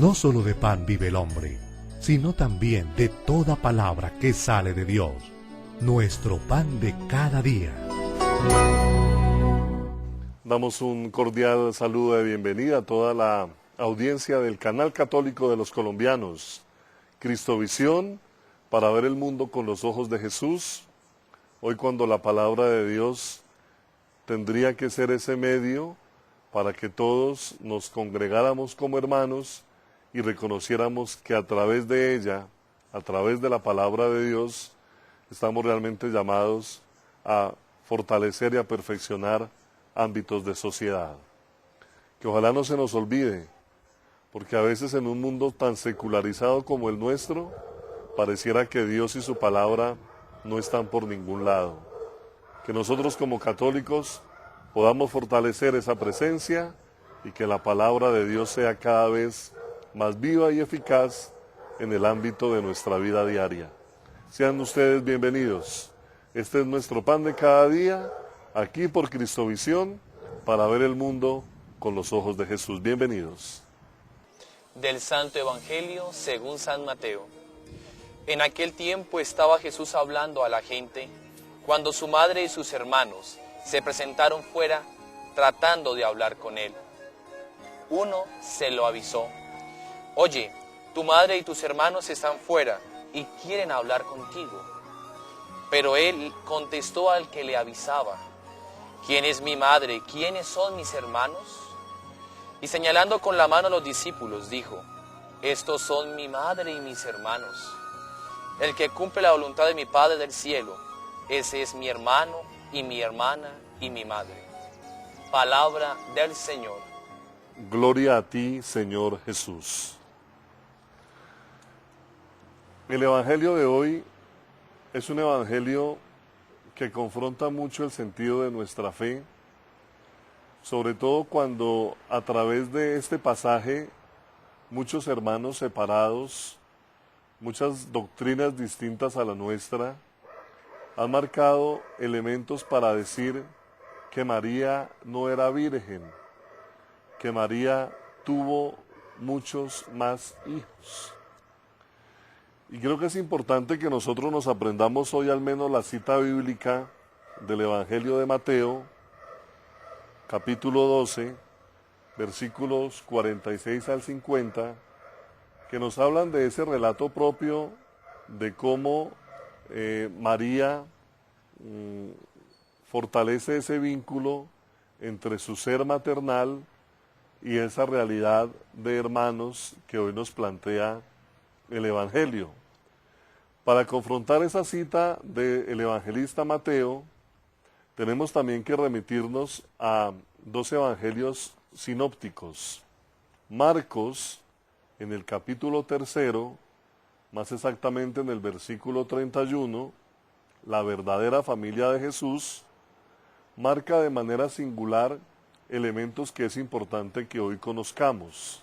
No solo de pan vive el hombre, sino también de toda palabra que sale de Dios. Nuestro pan de cada día. Damos un cordial saludo de bienvenida a toda la audiencia del canal católico de los colombianos, Cristovisión, para ver el mundo con los ojos de Jesús. Hoy, cuando la palabra de Dios tendría que ser ese medio para que todos nos congregáramos como hermanos y reconociéramos que a través de ella, a través de la palabra de Dios, estamos realmente llamados a fortalecer y a perfeccionar ámbitos de sociedad. Que ojalá no se nos olvide, porque a veces en un mundo tan secularizado como el nuestro, pareciera que Dios y su palabra no están por ningún lado. Que nosotros como católicos podamos fortalecer esa presencia y que la palabra de Dios sea cada vez más viva y eficaz en el ámbito de nuestra vida diaria. Sean ustedes bienvenidos. Este es nuestro pan de cada día, aquí por Cristovisión, para ver el mundo con los ojos de Jesús. Bienvenidos. Del Santo Evangelio según San Mateo. En aquel tiempo estaba Jesús hablando a la gente, cuando su madre y sus hermanos se presentaron fuera tratando de hablar con él. Uno se lo avisó: «Oye, tu madre y tus hermanos están fuera y quieren hablar contigo». Pero él contestó al que le avisaba: «¿Quién es mi madre? ¿Quiénes son mis hermanos?». Y señalando con la mano a los discípulos, dijo: «Estos son mi madre y mis hermanos. El que cumple la voluntad de mi Padre del cielo, ese es mi hermano y mi hermana y mi madre». Palabra del Señor. Gloria a ti, Señor Jesús. El Evangelio de hoy es un Evangelio que confronta mucho el sentido de nuestra fe, sobre todo cuando a través de este pasaje muchos hermanos separados, muchas doctrinas distintas a la nuestra, han marcado elementos para decir que María no era virgen, que María tuvo muchos más hijos. Y creo que es importante que nosotros nos aprendamos hoy al menos la cita bíblica del Evangelio de Mateo, capítulo 12, versículos 46 al 50, que nos hablan de ese relato propio de cómo María fortalece ese vínculo entre su ser maternal y esa realidad de hermanos que hoy nos plantea el Evangelio. Para confrontar esa cita del evangelista Mateo, tenemos también que remitirnos a dos evangelios sinópticos. Marcos, en el capítulo 3, más exactamente en el versículo 31, la verdadera familia de Jesús, marca de manera singular elementos que es importante que hoy conozcamos.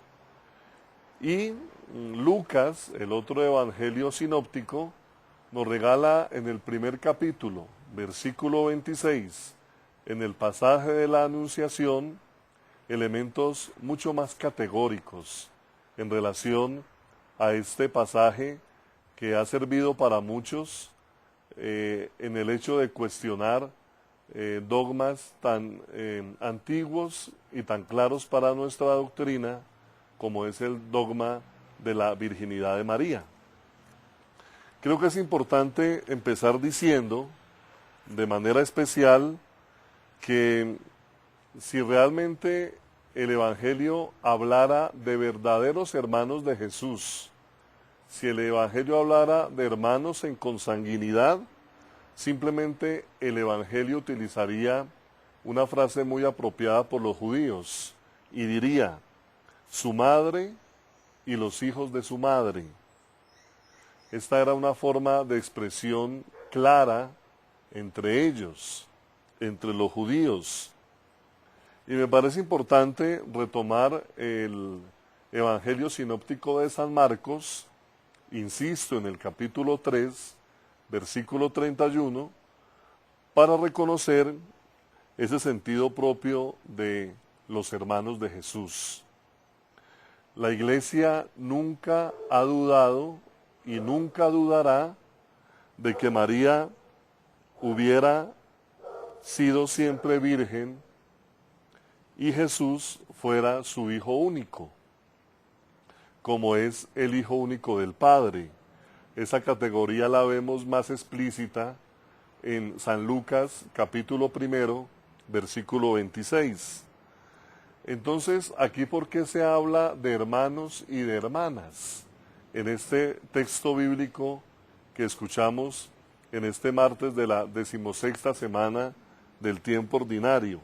Y Lucas, el otro evangelio sinóptico, nos regala en el primer capítulo, versículo 26, en el pasaje de la Anunciación, elementos mucho más categóricos en relación a este pasaje que ha servido para muchos en el hecho de cuestionar dogmas tan antiguos y tan claros para nuestra doctrina, como es el dogma de la virginidad de María. Creo que es importante empezar diciendo, de manera especial, que si realmente el Evangelio hablara de verdaderos hermanos de Jesús, si el Evangelio hablara de hermanos en consanguinidad, simplemente el Evangelio utilizaría una frase muy apropiada por los judíos y diría: su madre y los hijos de su madre. Esta era una forma de expresión clara entre ellos, entre los judíos. Y me parece importante retomar el Evangelio sinóptico de San Marcos, insisto, en el capítulo 3, versículo 31, para reconocer ese sentido propio de los hermanos de Jesús. La Iglesia nunca ha dudado y nunca dudará de que María hubiera sido siempre virgen y Jesús fuera su hijo único, como es el hijo único del Padre. Esa categoría la vemos más explícita en San Lucas capítulo 1, versículo 26. Entonces, aquí, ¿por qué se habla de hermanos y de hermanas en este texto bíblico que escuchamos en este martes de la 16ª semana del tiempo ordinario?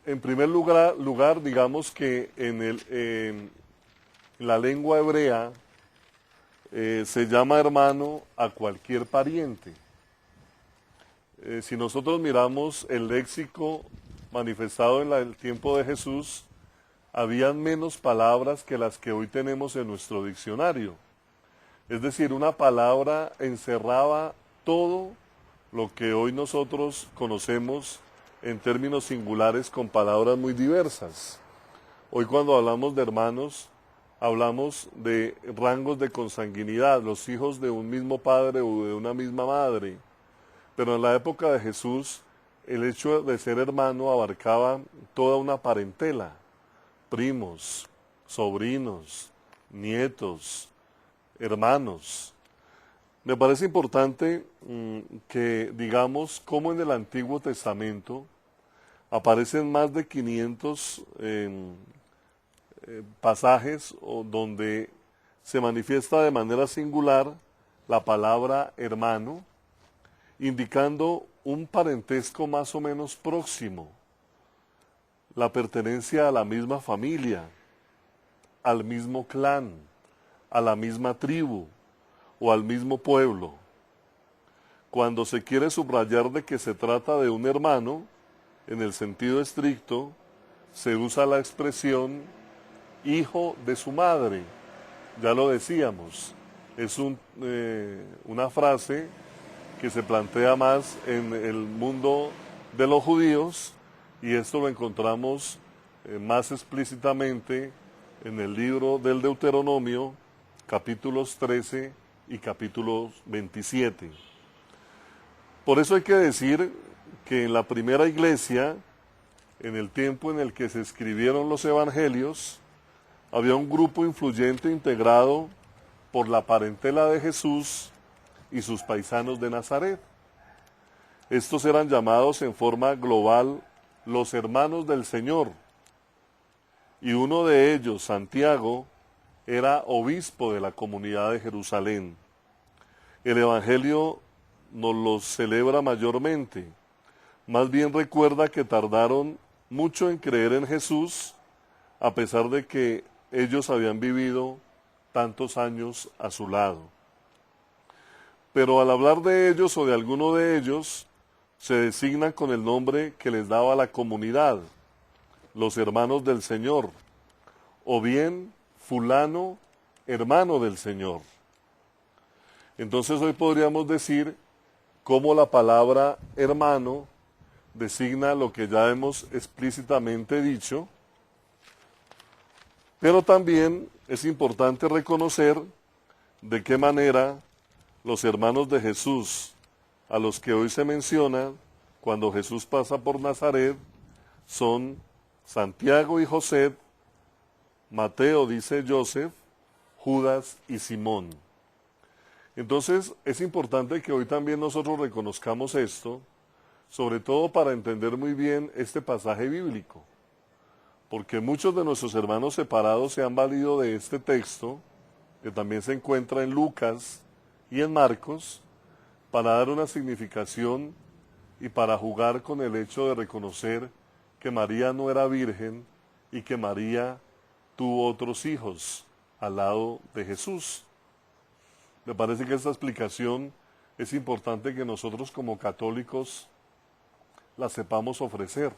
En primer lugar, digamos que en la lengua hebrea se llama hermano a cualquier pariente. Si nosotros miramos el léxico manifestado en el tiempo de Jesús, habían menos palabras que las que hoy tenemos en nuestro diccionario. Es decir, una palabra encerraba todo lo que hoy nosotros conocemos en términos singulares con palabras muy diversas. Hoy cuando hablamos de hermanos, hablamos de rangos de consanguinidad, los hijos de un mismo padre o de una misma madre. Pero en la época de Jesús, el hecho de ser hermano abarcaba toda una parentela, primos, sobrinos, nietos, hermanos. Me parece importante que digamos cómo en el Antiguo Testamento aparecen más de 500 pasajes donde se manifiesta de manera singular la palabra hermano, indicando un parentesco más o menos próximo, la pertenencia a la misma familia, al mismo clan, a la misma tribu o al mismo pueblo. Cuando se quiere subrayar de que se trata de un hermano, en el sentido estricto, se usa la expresión hijo de su madre. Ya lo decíamos, es una frase que se plantea más en el mundo de los judíos, y esto lo encontramos más explícitamente en el libro del Deuteronomio, capítulos 13 y capítulos 27. Por eso hay que decir que en la primera iglesia, en el tiempo en el que se escribieron los evangelios, había un grupo influyente integrado por la parentela de Jesús y sus paisanos de Nazaret. Estos eran llamados en forma global los hermanos del Señor, y uno de ellos, Santiago, era obispo de la comunidad de Jerusalén. El Evangelio nos los celebra mayormente, más bien recuerda que tardaron mucho en creer en Jesús, a pesar de que ellos habían vivido tantos años a su lado. Pero al hablar de ellos o de alguno de ellos, se designan con el nombre que les daba la comunidad, los hermanos del Señor, o bien fulano, hermano del Señor. Entonces hoy podríamos decir cómo la palabra hermano designa lo que ya hemos explícitamente dicho, pero también es importante reconocer de qué manera los hermanos de Jesús, a los que hoy se menciona cuando Jesús pasa por Nazaret, son Santiago y José, Mateo dice Joseph, Judas y Simón. Entonces es importante que hoy también nosotros reconozcamos esto, sobre todo para entender muy bien este pasaje bíblico, porque muchos de nuestros hermanos separados se han valido de este texto, que también se encuentra en Lucas y en Marcos, para dar una significación y para jugar con el hecho de reconocer que María no era virgen y que María tuvo otros hijos al lado de Jesús. Me parece que esta explicación es importante que nosotros como católicos la sepamos ofrecer,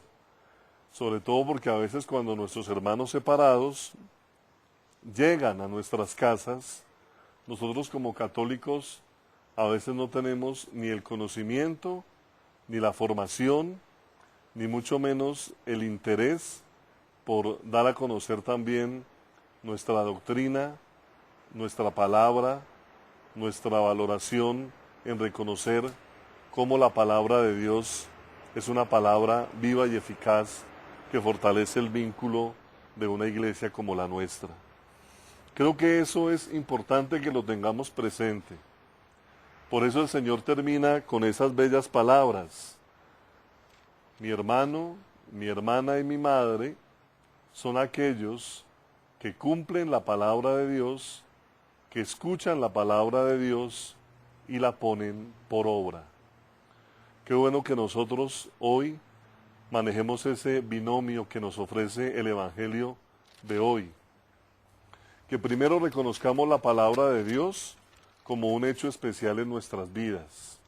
sobre todo porque a veces cuando nuestros hermanos separados llegan a nuestras casas, nosotros como católicos a veces no tenemos ni el conocimiento, ni la formación, ni mucho menos el interés por dar a conocer también nuestra doctrina, nuestra palabra, nuestra valoración en reconocer cómo la palabra de Dios es una palabra viva y eficaz que fortalece el vínculo de una iglesia como la nuestra. Creo que eso es importante que lo tengamos presente. Por eso el Señor termina con esas bellas palabras. Mi hermano, mi hermana y mi madre son aquellos que cumplen la palabra de Dios, que escuchan la palabra de Dios y la ponen por obra. Qué bueno que nosotros hoy manejemos ese binomio que nos ofrece el Evangelio de hoy. Que primero reconozcamos la palabra de Dios como un hecho especial en nuestras vidas.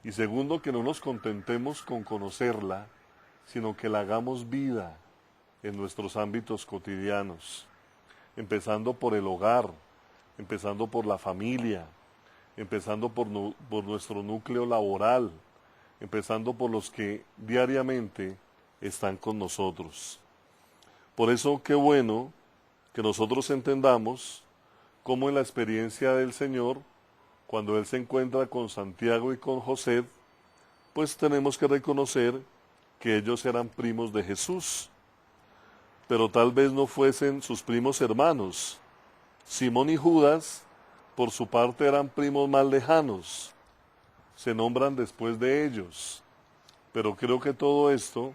Y segundo, que no nos contentemos con conocerla, sino que la hagamos vida en nuestros ámbitos cotidianos, empezando por el hogar, empezando por la familia, empezando por nuestro núcleo laboral, empezando por los que diariamente están con nosotros. Por eso, qué bueno que nosotros entendamos cómo en la experiencia del Señor, cuando Él se encuentra con Santiago y con José, pues tenemos que reconocer que ellos eran primos de Jesús, pero tal vez no fuesen sus primos hermanos. Simón y Judas, por su parte, eran primos más lejanos, se nombran después de ellos, pero creo que todo esto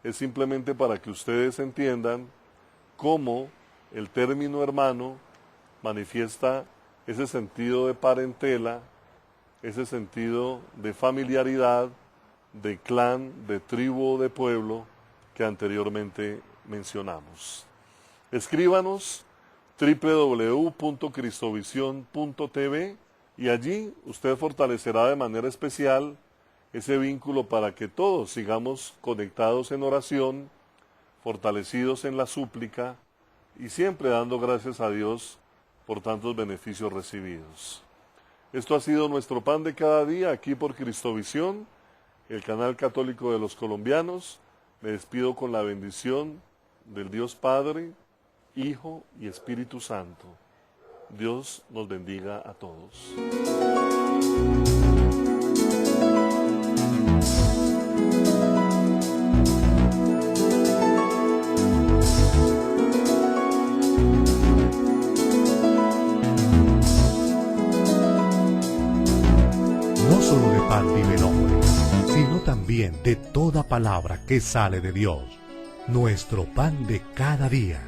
es simplemente para que ustedes entiendan cómo el término hermano manifiesta ese sentido de parentela, ese sentido de familiaridad, de clan, de tribu o de pueblo que anteriormente mencionamos. Escríbanos www.cristovision.tv y allí usted fortalecerá de manera especial ese vínculo para que todos sigamos conectados en oración, fortalecidos en la súplica y siempre dando gracias a Dios por tantos beneficios recibidos. Esto ha sido nuestro pan de cada día aquí por Cristovisión, el canal católico de los colombianos. Me despido con la bendición del Dios Padre, Hijo y Espíritu Santo. Dios nos bendiga a todos. No solo de pan vive el hombre, sino también de toda palabra que sale de Dios. Nuestro pan de cada día.